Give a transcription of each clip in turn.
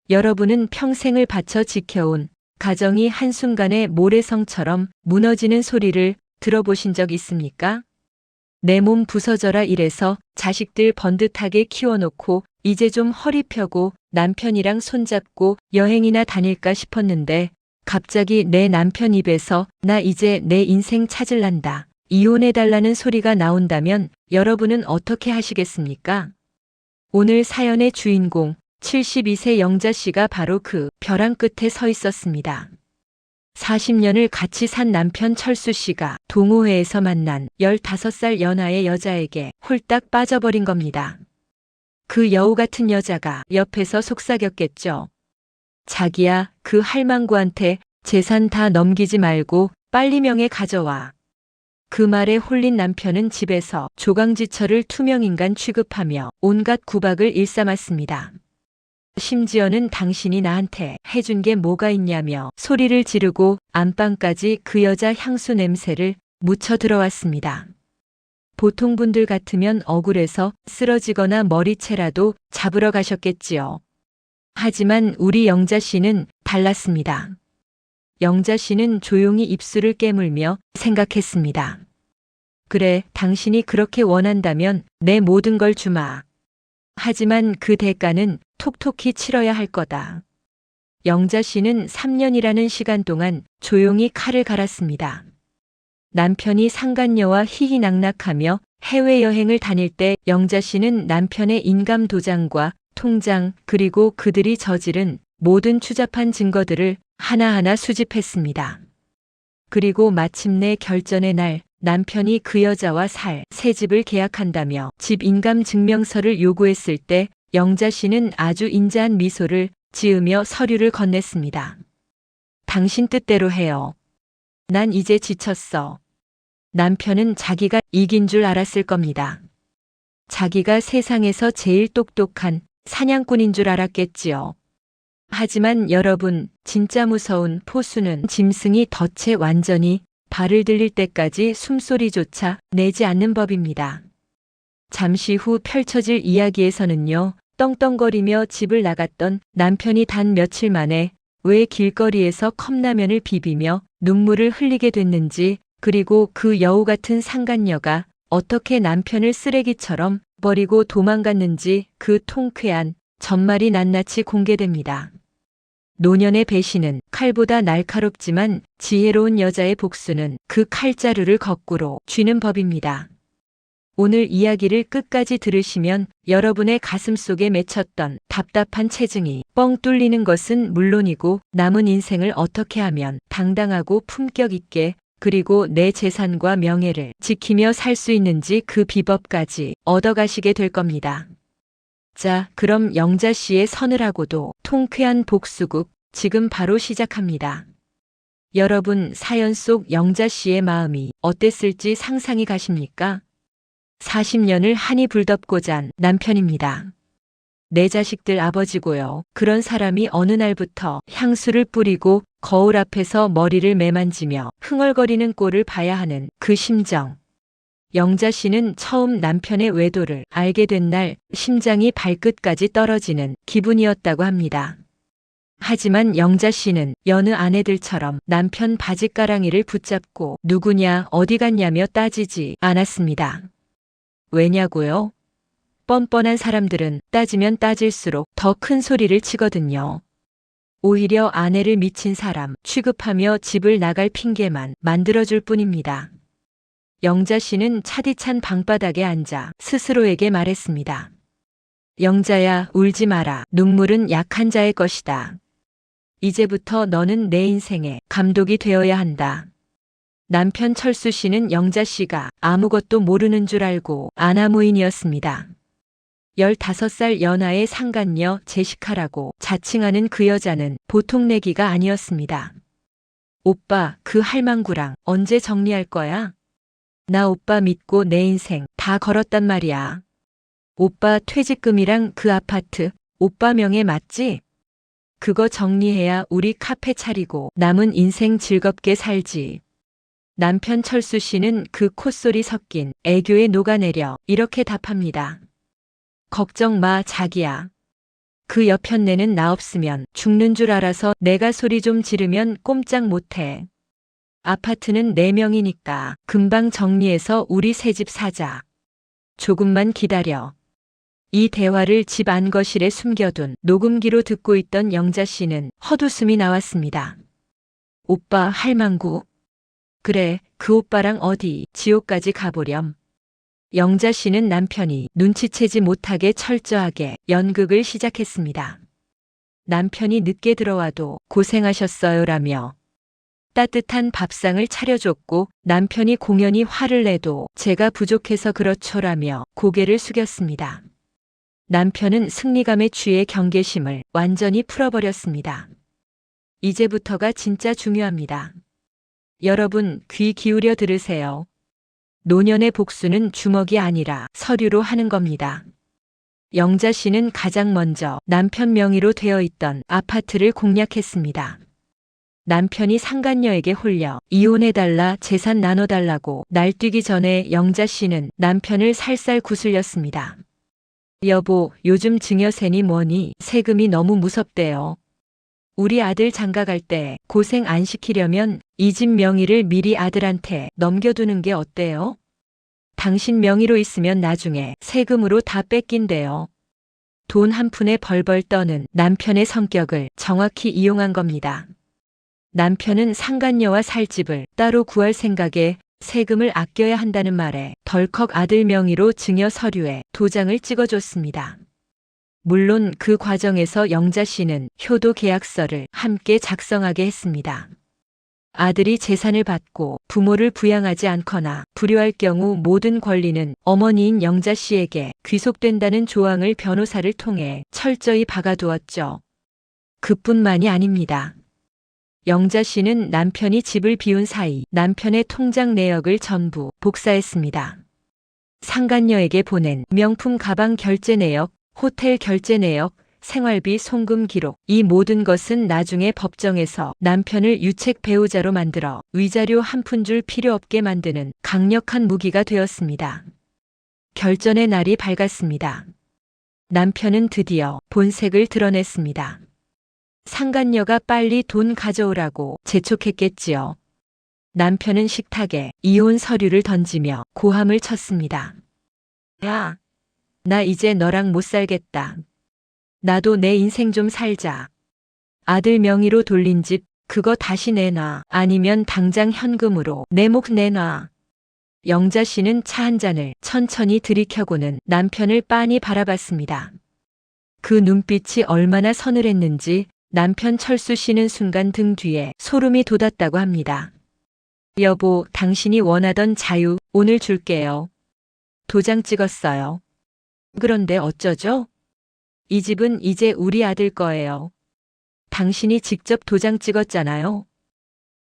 여러분은 평생을 바쳐 지켜온 가정이 한순간에 모래성처럼 무너지는 소리를 들어보신 적 있습니까? 내 몸 부서져라 이래서 자식들 번듯하게 키워놓고 이제 좀 허리 펴고 남편이랑 손잡고 여행이나 다닐까 싶었는데 갑자기 내 남편 입에서 나 이제 내 인생 찾을란다, 이혼해달라는 소리가 나온다면 여러분은 어떻게 하시겠습니까? 오늘 사연의 주인공 72세 영자 씨가 바로 그 벼랑 끝에 서 있었습니다. 40년을 같이 산 남편 철수 씨가 동호회에서 만난 15살 연하의 여자에게 홀딱 빠져버린 겁니다. 그 여우 같은 여자가 옆에서 속삭였겠죠. 자기야, 그 할망구한테 재산 다 넘기지 말고 빨리 명예 가져와. 그 말에 홀린 남편은 집에서 조강지처를 투명인간 취급하며 온갖 구박을 일삼았습니다. 심지어는 당신이 나한테 해준 게 뭐가 있냐며 소리를 지르고 안방까지 그 여자 향수 냄새를 묻혀 들어왔습니다. 보통 분들 같으면 억울해서 쓰러지거나 머리채라도 잡으러 가셨겠지요. 하지만 우리 영자 씨는 달랐습니다. 영자 씨는 조용히 입술을 깨물며 생각했습니다. 그래, 당신이 그렇게 원한다면 내 모든 걸 주마. 하지만 그 대가는 톡톡히 치러야 할 거다. 영자 씨는 3년이라는 시간 동안 조용히 칼을 갈았습니다. 남편이 상간녀와 희희낙낙하며 해외여행을 다닐 때 영자 씨는 남편의 인감 도장과 통장 그리고 그들이 저지른 모든 추잡한 증거들을 하나하나 수집했습니다. 그리고 마침내 결전의 날 남편이 그 여자와 살 새 집을 계약한다며 집 인감 증명서를 요구했을 때 영자 씨는 아주 인자한 미소를 지으며 서류를 건넸습니다. 당신 뜻대로 해요. 난 이제 지쳤어. 남편은 자기가 이긴 줄 알았을 겁니다. 자기가 세상에서 제일 똑똑한 사냥꾼인 줄 알았겠지요. 하지만 여러분, 진짜 무서운 포수는 짐승이 덫에 완전히 발을 들릴 때까지 숨소리조차 내지 않는 법입니다. 잠시 후 펼쳐질 이야기에서는요, 떵떵거리며 집을 나갔던 남편이 단 며칠 만에 왜 길거리에서 컵라면을 비비며 눈물을 흘리게 됐는지, 그리고 그 여우 같은 상간녀가 어떻게 남편을 쓰레기처럼 버리고 도망갔는지 그 통쾌한 전말이 낱낱이 공개됩니다. 노년의 배신은 칼보다 날카롭지만 지혜로운 여자의 복수는 그 칼자루를 거꾸로 쥐는 법입니다. 오늘 이야기를 끝까지 들으시면 여러분의 가슴속에 맺혔던 답답한 체증이 뻥 뚫리는 것은 물론이고 남은 인생을 어떻게 하면 당당하고 품격 있게 그리고 내 재산과 명예를 지키며 살 수 있는지 그 비법까지 얻어가시게 될 겁니다. 자, 그럼 영자 씨의 서늘하고도 통쾌한 복수극 지금 바로 시작합니다. 여러분, 사연 속 영자 씨의 마음이 어땠을지 상상이 가십니까? 40년을 한이 불덮고 잔 남편입니다. 내 자식들 아버지고요. 그런 사람이 어느 날부터 향수를 뿌리고 거울 앞에서 머리를 매만지며 흥얼거리는 꼴을 봐야 하는 그 심정. 영자 씨는 처음 남편의 외도를 알게 된 날 심장이 발끝까지 떨어지는 기분이었다고 합니다. 하지만 영자 씨는 여느 아내들처럼 남편 바짓가랑이를 붙잡고 누구냐 어디 갔냐며 따지지 않았습니다. 왜냐고요? 뻔뻔한 사람들은 따지면 따질수록 더 큰 소리를 치거든요. 오히려 아내를 미친 사람 취급하며 집을 나갈 핑계만 만들어줄 뿐입니다. 영자 씨는 차디찬 방바닥에 앉아 스스로에게 말했습니다. 영자야, 울지 마라. 눈물은 약한 자의 것이다. 이제부터 너는 내 인생의 감독이 되어야 한다. 남편 철수 씨는 영자 씨가 아무것도 모르는 줄 알고 아나무인이었습니다. 15살 연하의 상간녀 제시카라고 자칭하는 그 여자는 보통 내기가 아니었습니다. 오빠, 그 할망구랑 언제 정리할 거야? 나 오빠 믿고 내 인생 다 걸었단 말이야. 오빠 퇴직금이랑 그 아파트 오빠 명예 맞지? 그거 정리해야 우리 카페 차리고 남은 인생 즐겁게 살지. 남편 철수 씨는 그 콧소리 섞인 애교에 녹아내려 이렇게 답합니다. 걱정 마, 자기야. 그 여편네는 나 없으면 죽는 줄 알아서 내가 소리 좀 지르면 꼼짝 못해. 아파트는 4명이니까 금방 정리해서 우리 새 집 사자. 조금만 기다려. 이 대화를 집 안거실에 숨겨둔 녹음기로 듣고 있던 영자 씨는 헛웃음이 나왔습니다. 오빠 할망구. 그래, 그 오빠랑 어디 지옥까지 가보렴. 영자 씨는 남편이 눈치채지 못하게 철저하게 연극을 시작했습니다. 남편이 늦게 들어와도 고생하셨어요라며 따뜻한 밥상을 차려줬고 남편이 공연히 화를 내도 제가 부족해서 그렇죠라며 고개를 숙였습니다. 남편은 승리감에 취해 경계심을 완전히 풀어버렸습니다. 이제부터가 진짜 중요합니다. 여러분 귀 기울여 들으세요. 노년의 복수는 주먹이 아니라 서류로 하는 겁니다. 영자 씨는 가장 먼저 남편 명의로 되어 있던 아파트를 공략했습니다. 남편이 상간녀에게 홀려 이혼해달라 재산 나눠달라고 날뛰기 전에 영자 씨는 남편을 살살 구슬렸습니다. 여보, 요즘 증여세니 뭐니 세금이 너무 무섭대요. 우리 아들 장가갈 때 고생 안 시키려면 이 집 명의를 미리 아들한테 넘겨두는 게 어때요? 당신 명의로 있으면 나중에 세금으로 다 뺏긴대요. 돈 한 푼에 벌벌 떠는 남편의 성격을 정확히 이용한 겁니다. 남편은 상간녀와 살 집을 따로 구할 생각에 세금을 아껴야 한다는 말에 덜컥 아들 명의로 증여 서류에 도장을 찍어줬습니다. 물론 그 과정에서 영자 씨는 효도 계약서를 함께 작성하게 했습니다. 아들이 재산을 받고 부모를 부양하지 않거나 불효할 경우 모든 권리는 어머니인 영자 씨에게 귀속된다는 조항을 변호사를 통해 철저히 박아두었죠. 그뿐만이 아닙니다. 영자 씨는 남편이 집을 비운 사이 남편의 통장 내역을 전부 복사했습니다. 상간녀에게 보낸 명품 가방 결제 내역, 호텔 결제 내역, 생활비 송금 기록, 이 모든 것은 나중에 법정에서 남편을 유책 배우자로 만들어 위자료 한 푼 줄 필요 없게 만드는 강력한 무기가 되었습니다. 결전의 날이 밝았습니다. 남편은 드디어 본색을 드러냈습니다. 상간녀가 빨리 돈 가져오라고 재촉했겠지요. 남편은 식탁에 이혼 서류를 던지며 고함을 쳤습니다. 야, 나 이제 너랑 못 살겠다. 나도 내 인생 좀 살자. 아들 명의로 돌린 집 그거 다시 내놔. 아니면 당장 현금으로 내 목 내놔. 영자 씨는 차 한 잔을 천천히 들이켜고는 남편을 빤히 바라봤습니다. 그 눈빛이 얼마나 서늘했는지 남편 철수 씨는 순간 등 뒤에 소름이 돋았다고 합니다. 여보, 당신이 원하던 자유 오늘 줄게요. 도장 찍었어요. 그런데 어쩌죠? 이 집은 이제 우리 아들 거예요. 당신이 직접 도장 찍었잖아요.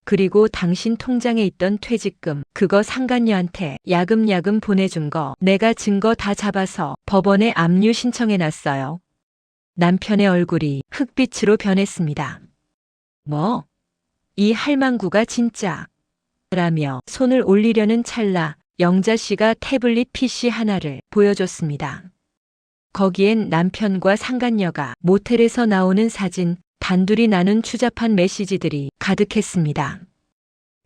그리고 당신 통장에 있던 퇴직금, 그거 상간녀한테 야금야금 보내준 거 내가 증거 다 잡아서 법원에 압류 신청해놨어요. 남편의 얼굴이 흑빛으로 변했습니다. 뭐? 이 할망구가 진짜? 라며 손을 올리려는 찰나 영자 씨가 태블릿 PC 하나를 보여줬습니다. 거기엔 남편과 상간녀가 모텔에서 나오는 사진, 단둘이 나눈 추잡한 메시지들이 가득했습니다.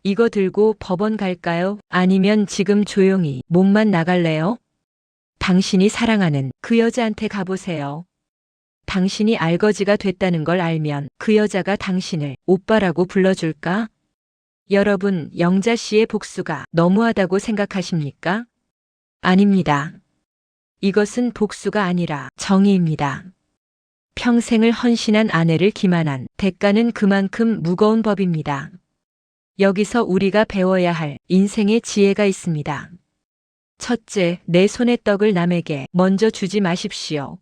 이거 들고 법원 갈까요? 아니면 지금 조용히 몸만 나갈래요? 당신이 사랑하는 그 여자한테 가보세요. 당신이 알거지가 됐다는 걸 알면 그 여자가 당신을 오빠라고 불러줄까? 여러분, 영자 씨의 복수가 너무하다고 생각하십니까? 아닙니다. 이것은 복수가 아니라 정의입니다. 평생을 헌신한 아내를 기만한 대가는 그만큼 무거운 법입니다. 여기서 우리가 배워야 할 인생의 지혜가 있습니다. 첫째, 내 손의 떡을 남에게 먼저 주지 마십시오.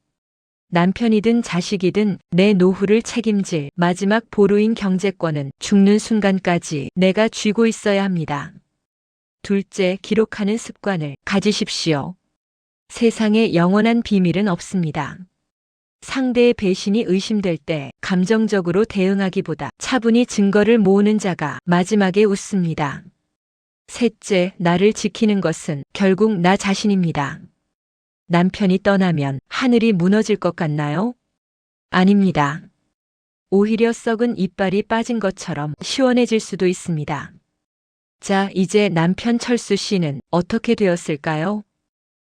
남편이든 자식이든 내 노후를 책임질 마지막 보루인 경제권은 죽는 순간까지 내가 쥐고 있어야 합니다. 둘째, 기록하는 습관을 가지십시오. 세상에 영원한 비밀은 없습니다. 상대의 배신이 의심될 때 감정적으로 대응하기보다 차분히 증거를 모으는 자가 마지막에 웃습니다. 셋째, 나를 지키는 것은 결국 나 자신입니다. 남편이 떠나면 하늘이 무너질 것 같나요? 아닙니다. 오히려 썩은 이빨이 빠진 것처럼 시원해질 수도 있습니다. 자, 이제 남편 철수 씨는 어떻게 되었을까요?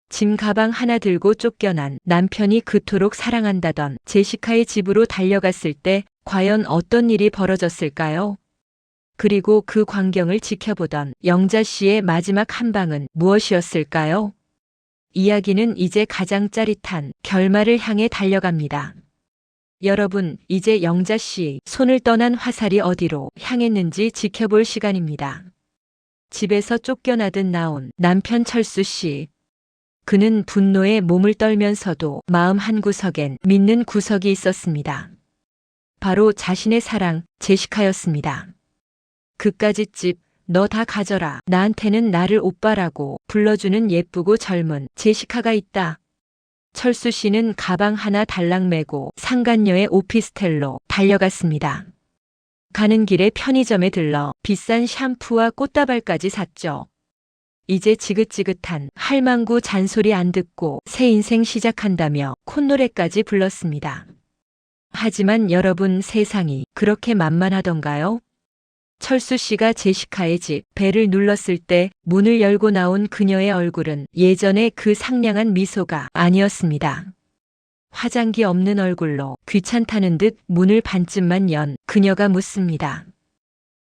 짐 가방 하나 들고 쫓겨난 남편이 그토록 사랑한다던 제시카의 집으로 달려갔을 때 과연 어떤 일이 벌어졌을까요? 그리고 그 광경을 지켜보던 영자 씨의 마지막 한 방은 무엇이었을까요? 이야기는 이제 가장 짜릿한 결말을 향해 달려갑니다. 여러분, 이제 영자 씨 손을 떠난 화살이 어디로 향했는지 지켜볼 시간입니다. 집에서 쫓겨나듯 나온 남편 철수 씨. 그는 분노에 몸을 떨면서도 마음 한구석엔 믿는 구석이 있었습니다. 바로 자신의 사랑, 제시카였습니다. 그까짓 집, 너 다 가져라. 나한테는 나를 오빠라고 불러주는 예쁘고 젊은 제시카가 있다. 철수 씨는 가방 하나 달랑 메고 상간녀의 오피스텔로 달려갔습니다. 가는 길에 편의점에 들러 비싼 샴푸와 꽃다발까지 샀죠. 이제 지긋지긋한 할망구 잔소리 안 듣고 새 인생 시작한다며 콧노래까지 불렀습니다. 하지만 여러분, 세상이 그렇게 만만하던가요? 철수 씨가 제시카의 집 벨을 눌렀을 때 문을 열고 나온 그녀의 얼굴은 예전의 그 상냥한 미소가 아니었습니다. 화장기 없는 얼굴로 귀찮다는 듯 문을 반쯤만 연 그녀가 묻습니다.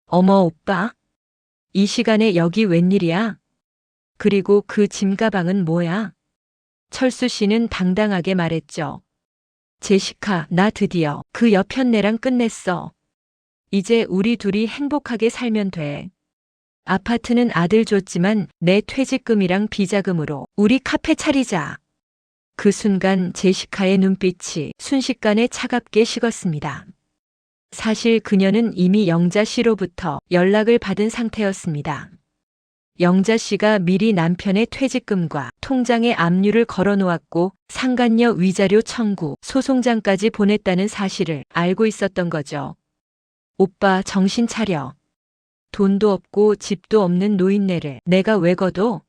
어머, 오빠? 이 시간에 여기 웬일이야? 그리고 그 짐가방은 뭐야? 철수 씨는 당당하게 말했죠. 제시카, 나 드디어 그 여편네랑 끝냈어. 이제 우리 둘이 행복하게 살면 돼. 아파트는 아들 줬지만 내 퇴직금이랑 비자금으로 우리 카페 차리자. 그 순간 제시카의 눈빛이 순식간에 차갑게 식었습니다. 사실 그녀는 이미 영자 씨로부터 연락을 받은 상태였습니다. 영자 씨가 미리 남편의 퇴직금과 통장에 압류를 걸어놓았고 상간녀 위자료 청구, 소송장까지 보냈다는 사실을 알고 있었던 거죠. 오빠, 정신 차려. 돈도 없고 집도 없는 노인네를 내가 왜 거둬?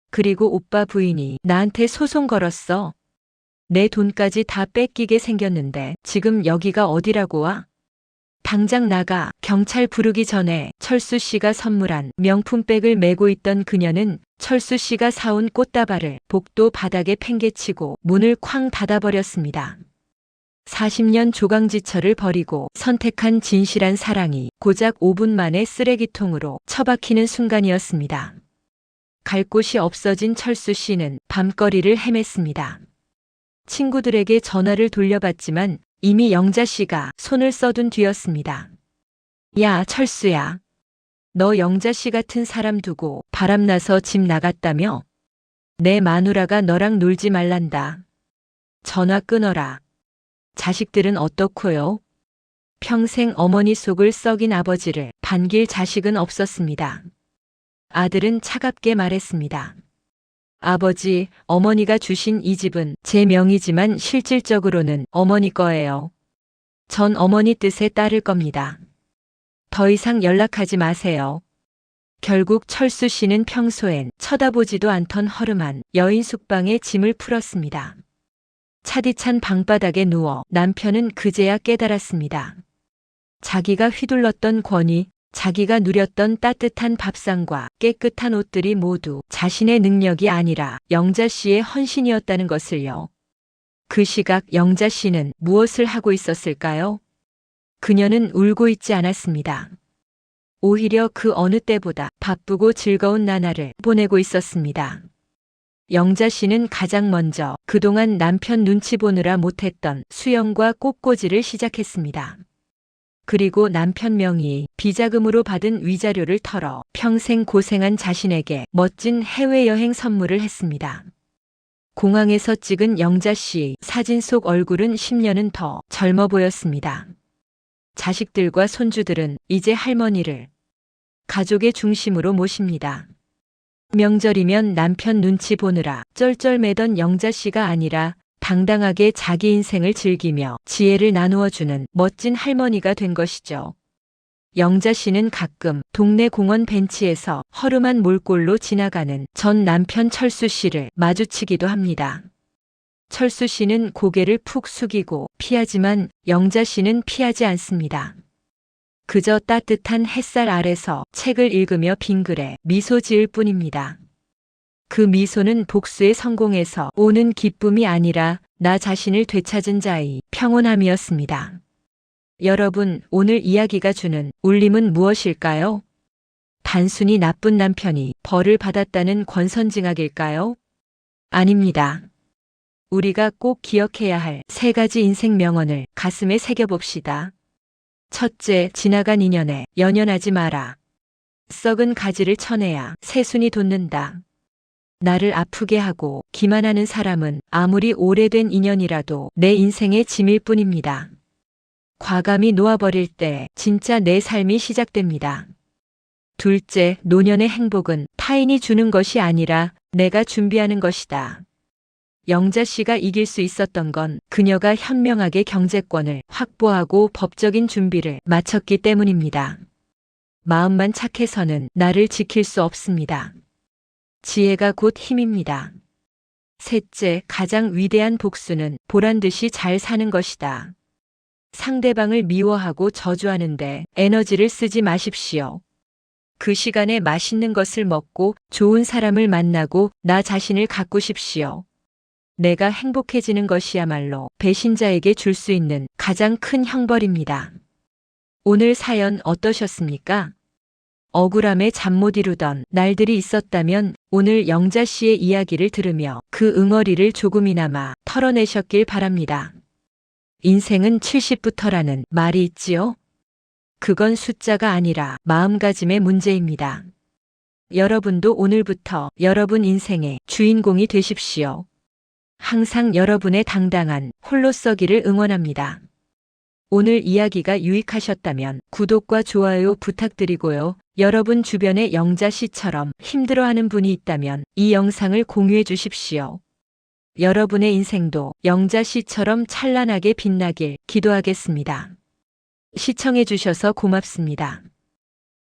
그리고 오빠 부인이 나한테 소송 걸었어. 내 돈까지 다 뺏기게 생겼는데 지금 여기가 어디라고 와? 당장 나가. 경찰 부르기 전에 철수 씨가 선물한 명품백을 메고 있던 그녀는 철수 씨가 사온 꽃다발을 복도 바닥에 팽개치고 문을 쾅 닫아버렸습니다. 40년 조강지처를 버리고 선택한 진실한 사랑이 고작 5분 만에 쓰레기통으로 처박히는 순간이었습니다. 갈 곳이 없어진 철수 씨는 밤거리를 헤맸습니다. 친구들에게 전화를 돌려봤지만 이미 영자 씨가 손을 써둔 뒤였습니다. 야, 철수야. 너 영자 씨 같은 사람 두고 바람나서 집 나갔다며? 내 마누라가 너랑 놀지 말란다. 전화 끊어라. 자식들은 어떻고요? 평생 어머니 속을 썩인 아버지를 반길 자식은 없었습니다. 아들은 차갑게 말했습니다. 아버지, 어머니가 주신 이 집은 제 명의지만 실질적으로는 어머니 거예요. 전 어머니 뜻에 따를 겁니다. 더 이상 연락하지 마세요. 결국 철수 씨는 평소엔 쳐다보지도 않던 허름한 여인 숙방에 짐을 풀었습니다. 차디찬 방바닥에 누워 남편은 그제야 깨달았습니다. 자기가 휘둘렀던 권위, 자기가 누렸던 따뜻한 밥상과 깨끗한 옷들이 모두 자신의 능력이 아니라 영자 씨의 헌신이었다는 것을요. 그 시각 영자 씨는 무엇을 하고 있었을까요? 그녀는 울고 있지 않았습니다. 오히려 그 어느 때보다 바쁘고 즐거운 나날을 보내고 있었습니다. 영자 씨는 가장 먼저 그동안 남편 눈치 보느라 못했던 수영과 꽃꽂이를 시작했습니다. 그리고 남편 명의 비자금으로 받은 위자료를 털어 평생 고생한 자신에게 멋진 해외여행 선물을 했습니다. 공항에서 찍은 영자 씨 사진 속 얼굴은 10년은 더 젊어 보였습니다. 자식들과 손주들은 이제 할머니를 가족의 중심으로 모십니다. 명절이면 남편 눈치 보느라 쩔쩔매던 영자 씨가 아니라 당당하게 자기 인생을 즐기며 지혜를 나누어주는 멋진 할머니가 된 것이죠. 영자 씨는 가끔 동네 공원 벤치에서 허름한 몰골로 지나가는 전 남편 철수 씨를 마주치기도 합니다. 철수 씨는 고개를 푹 숙이고 피하지만 영자 씨는 피하지 않습니다. 그저 따뜻한 햇살 아래서 책을 읽으며 빙그레 미소 지을 뿐입니다. 그 미소는 복수의 성공에서 오는 기쁨이 아니라 나 자신을 되찾은 자의 평온함이었습니다. 여러분, 오늘 이야기가 주는 울림은 무엇일까요? 단순히 나쁜 남편이 벌을 받았다는 권선징악일까요? 아닙니다. 우리가 꼭 기억해야 할 3가지 인생 명언을 가슴에 새겨봅시다. 첫째, 지나간 인연에 연연하지 마라. 썩은 가지를 쳐내야 새순이 돋는다. 나를 아프게 하고 기만하는 사람은 아무리 오래된 인연이라도 내 인생의 짐일 뿐입니다. 과감히 놓아버릴 때 진짜 내 삶이 시작됩니다. 둘째, 노년의 행복은 타인이 주는 것이 아니라 내가 준비하는 것이다. 영자 씨가 이길 수 있었던 건 그녀가 현명하게 경제권을 확보하고 법적인 준비를 마쳤기 때문입니다. 마음만 착해서는 나를 지킬 수 없습니다. 지혜가 곧 힘입니다. 셋째, 가장 위대한 복수는 보란듯이 잘 사는 것이다. 상대방을 미워하고 저주하는데 에너지를 쓰지 마십시오. 그 시간에 맛있는 것을 먹고 좋은 사람을 만나고 나 자신을 가꾸십시오. 내가 행복해지는 것이야말로 배신자에게 줄 수 있는 가장 큰 형벌입니다. 오늘 사연 어떠셨습니까? 억울함에 잠 못 이루던 날들이 있었다면 오늘 영자 씨의 이야기를 들으며 그 응어리를 조금이나마 털어내셨길 바랍니다. 인생은 70부터라는 말이 있지요? 그건 숫자가 아니라 마음가짐의 문제입니다. 여러분도 오늘부터 여러분 인생의 주인공이 되십시오. 항상 여러분의 당당한 홀로서기를 응원합니다. 오늘 이야기가 유익하셨다면 구독과 좋아요 부탁드리고요. 여러분 주변에 영자 씨처럼 힘들어하는 분이 있다면 이 영상을 공유해 주십시오. 여러분의 인생도 영자 씨처럼 찬란하게 빛나길 기도하겠습니다. 시청해 주셔서 고맙습니다.